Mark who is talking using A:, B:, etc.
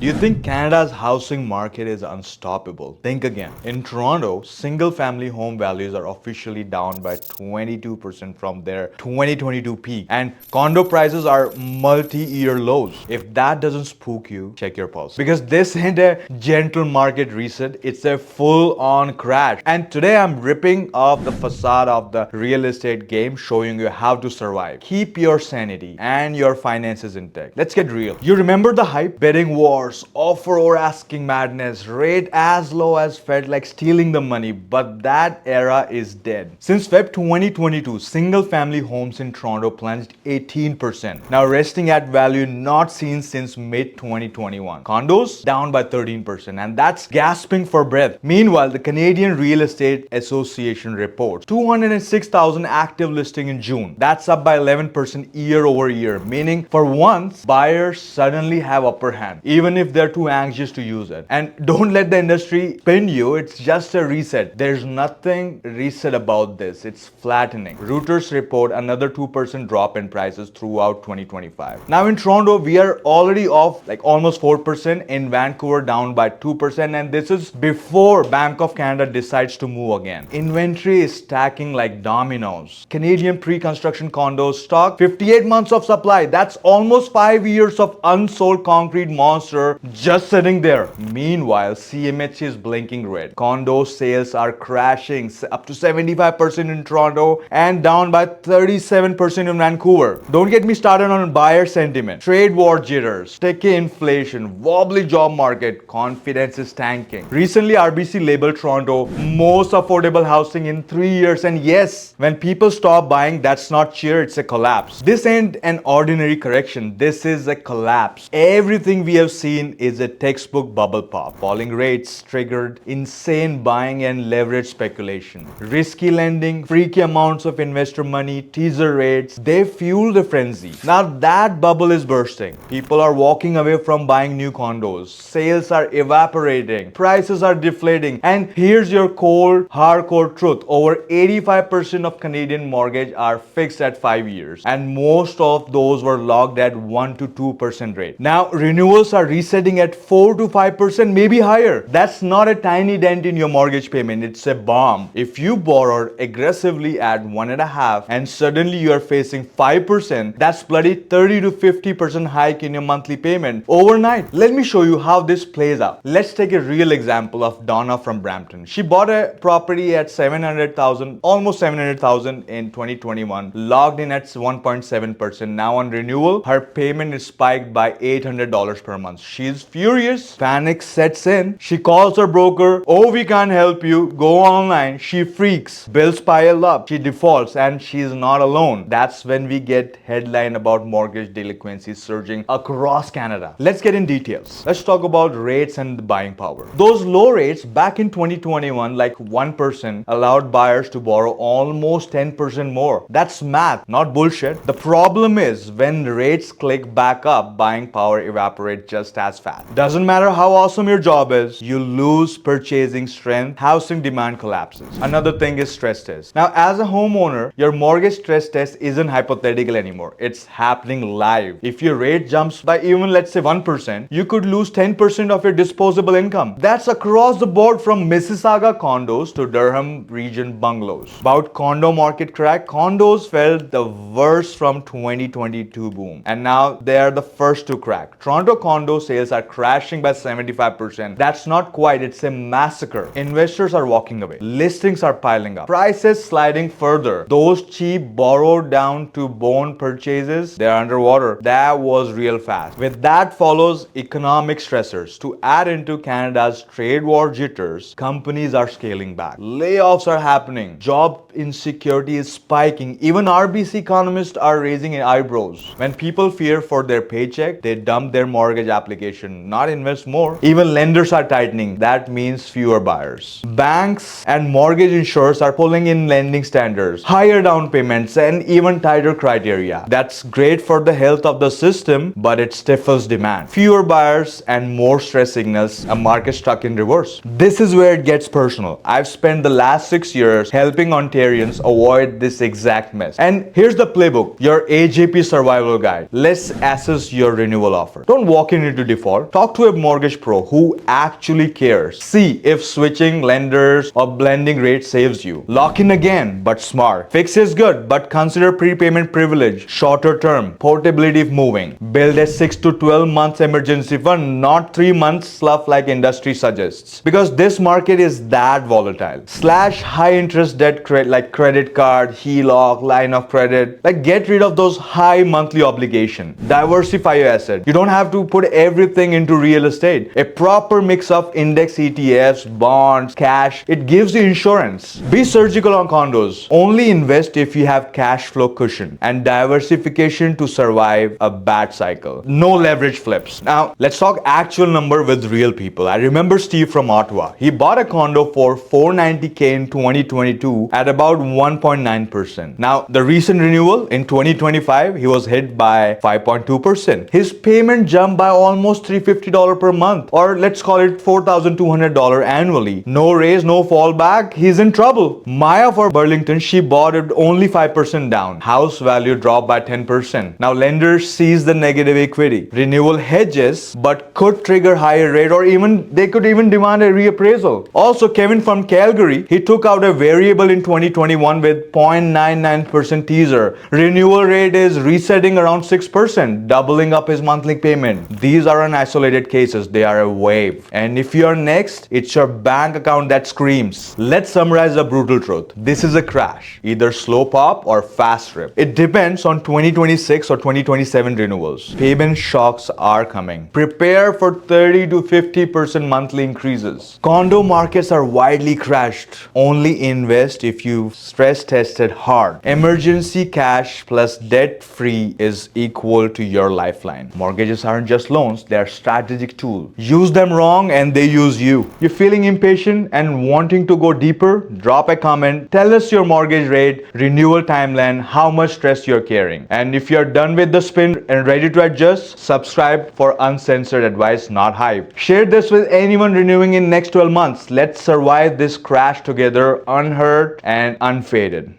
A: You think Canada's housing market is unstoppable? Think again. In Toronto, single-family home values are officially down by 22% from their 2022 peak, and condo prices are multi-year lows. If that doesn't spook you, check your pulse. Because this ain't a gentle market reset, it's a full-on crash. And today I'm ripping off the facade of the real estate game, showing you how to survive. Keep your sanity and your finances intact. Let's get real. You remember the hype? Bidding wars, offer or asking madness, rate as low as felt like stealing the money, but that era is dead. Since Feb 2022, single-family homes in Toronto plunged 18%. Now resting at value not seen since mid-2021. Condos down by 13%, and that's gasping for breath. Meanwhile, the Canadian Real Estate Association reports 206,000 active listing in June. That's up by 11% year over year, meaning for once, buyers suddenly have upper hand, even if they're too anxious to use it. And don't let the industry spin you, it's just a reset. There's nothing reset about this, it's flattening. Reuters report another 2% drop in prices throughout 2025. Now in Toronto, we are already off like almost 4%, in Vancouver down by 2%, and this is before Bank of Canada decides to move again. Inventory is stacking like dominoes. Canadian pre-construction condos stock 58 months of supply. That's almost 5 years of unsold concrete monster just sitting there. Meanwhile, CMHC is blinking red. Condo sales are crashing up to 75% in Toronto and down by 37% in Vancouver. Don't get me started on buyer sentiment. Trade war jitters, sticky inflation, wobbly job market, confidence is tanking. Recently, RBC labeled Toronto most affordable housing in 3 years, and yes, when people stop buying, that's not cheer, it's a collapse. This ain't an ordinary correction, this is a collapse. Everything we have seen is a textbook bubble pop. Falling rates triggered insane buying and leverage speculation. Risky lending, freaky amounts of investor money, teaser rates, they fuel the frenzy. Now that bubble is bursting. People are walking away from buying new condos. Sales are evaporating. Prices are deflating. And here's your cold, hardcore truth. Over 85% of Canadian mortgage are fixed at 5 years. And most of those were locked at 1 to 2% rate. Now renewals are resetting at 4 to 5%, maybe higher. That's not a tiny dent in your mortgage payment, it's a bomb. If you borrowed aggressively at 1.5 and suddenly you are facing 5%, that's bloody 30 to 50% hike in your monthly payment overnight. Let me show you how this plays out. Let's take a real example of Donna from Brampton. She bought a property at 700,000, almost 700,000 in 2021, logged in at 1.7%. Now on renewal, her payment is spiked by $800 per month. She's furious. Panic sets in. She calls her broker. Oh, we can't help you. Go online. She freaks. Bills pile up. She defaults, and she's not alone. That's when we get headline about mortgage delinquency surging across Canada. Let's get in details. Let's talk about rates and the buying power. Those low rates back in 2021, like 1%, allowed buyers to borrow almost 10% more. That's math, not bullshit. The problem is when rates click back up, buying power evaporates just as fast. Doesn't matter how awesome your job is, you lose purchasing strength, housing demand collapses. Another thing is stress test. Now, as a homeowner, your mortgage stress test isn't hypothetical anymore. It's happening live. If your rate jumps by even, let's say, 1%, you could lose 10% of your disposable income. That's across the board from Mississauga condos to Durham region bungalows. About condo market crack, condos felt the worst from 2022 boom, and now they are the first to crack. Toronto condo sales are crashing by 75%. That's not quite, it's a massacre. Investors are walking away. Listings are piling up. Prices sliding further. Those cheap borrowed down to bone purchases, they're underwater. That was real fast. With that follows economic stressors. To add into Canada's trade war jitters, companies are scaling back. Layoffs are happening. Job insecurity is spiking. Even RBC economists are raising eyebrows. When people fear for their paycheck, they dump their mortgage application, not invest more. Even lenders are tightening. That means fewer buyers. Banks and mortgage insurers are pulling in lending standards, higher down payments, and even tighter criteria. That's great for the health of the system, but it stifles demand. Fewer buyers and more stress signals, a market stuck in reverse. This is where it gets personal. I've spent the last 6 years helping Ontarians avoid this exact mess. And here's the playbook, your AJP Survival guide. Let's assess your renewal offer. Don't walk in into default, talk to a mortgage pro who actually cares. See if switching lenders or blending rates saves you. Lock in again, but smart. Fix is good, but consider prepayment privilege, shorter term, portability if moving. Build a 6 to 12 months emergency fund, not 3 months slough like industry suggests. Because this market is that volatile. Slash high interest debt like credit card, HELOC, line of credit. Like get rid of those high monthly obligation. Diversify your asset. You don't have to put everything into real estate. A proper mix of index ETFs, bonds, cash, it gives you insurance. Be surgical on condos. Only invest if you have cash flow cushion and diversification to survive a bad cycle. No leverage flips. Now, let's talk actual number with real people. I remember Steve from Ottawa. He bought a condo for $490K in 2022 at about 1.9%. Now, the recent renewal in 2025, he was hit by 5.2%. His payment jumped by almost $350 per month, or let's call it $4,200 annually. No raise, no fallback. He's in trouble. Maya for Burlington, she bought it only 5% down. House value dropped by 10%. Now, lenders sees the negative equity. Renewal hedges, but could trigger higher rate, or even they could even demand a reappraisal. Also, Kevin from Calgary, he took out a variable in 2021 with 0.99% teaser. Renewal rate is resetting around 6%, doubling up his monthly payment. These are isolated cases. They are a wave. And if you're next, it's your bank account that screams. Let's summarize the brutal truth. This is a crash, either slow pop or fast rip. It depends on 2026 or 2027 renewals. Payment shocks are coming. Prepare for 30 to 50% monthly increases. Condo markets are widely crashed. Only invest if you've stress tested hard. Emergency cash plus debt free is equal to your lifeline. Mortgages aren't just loans, they are strategic tools. Use them wrong and they use you. You're feeling impatient and wanting to go deeper? Drop a comment. Tell us your mortgage rate, renewal timeline, how much stress you're carrying. And if you're done with the spin and ready to adjust, subscribe for uncensored advice, not hype. Share this with anyone renewing in next 12 months. Let's survive this crash together unhurt and unfaded.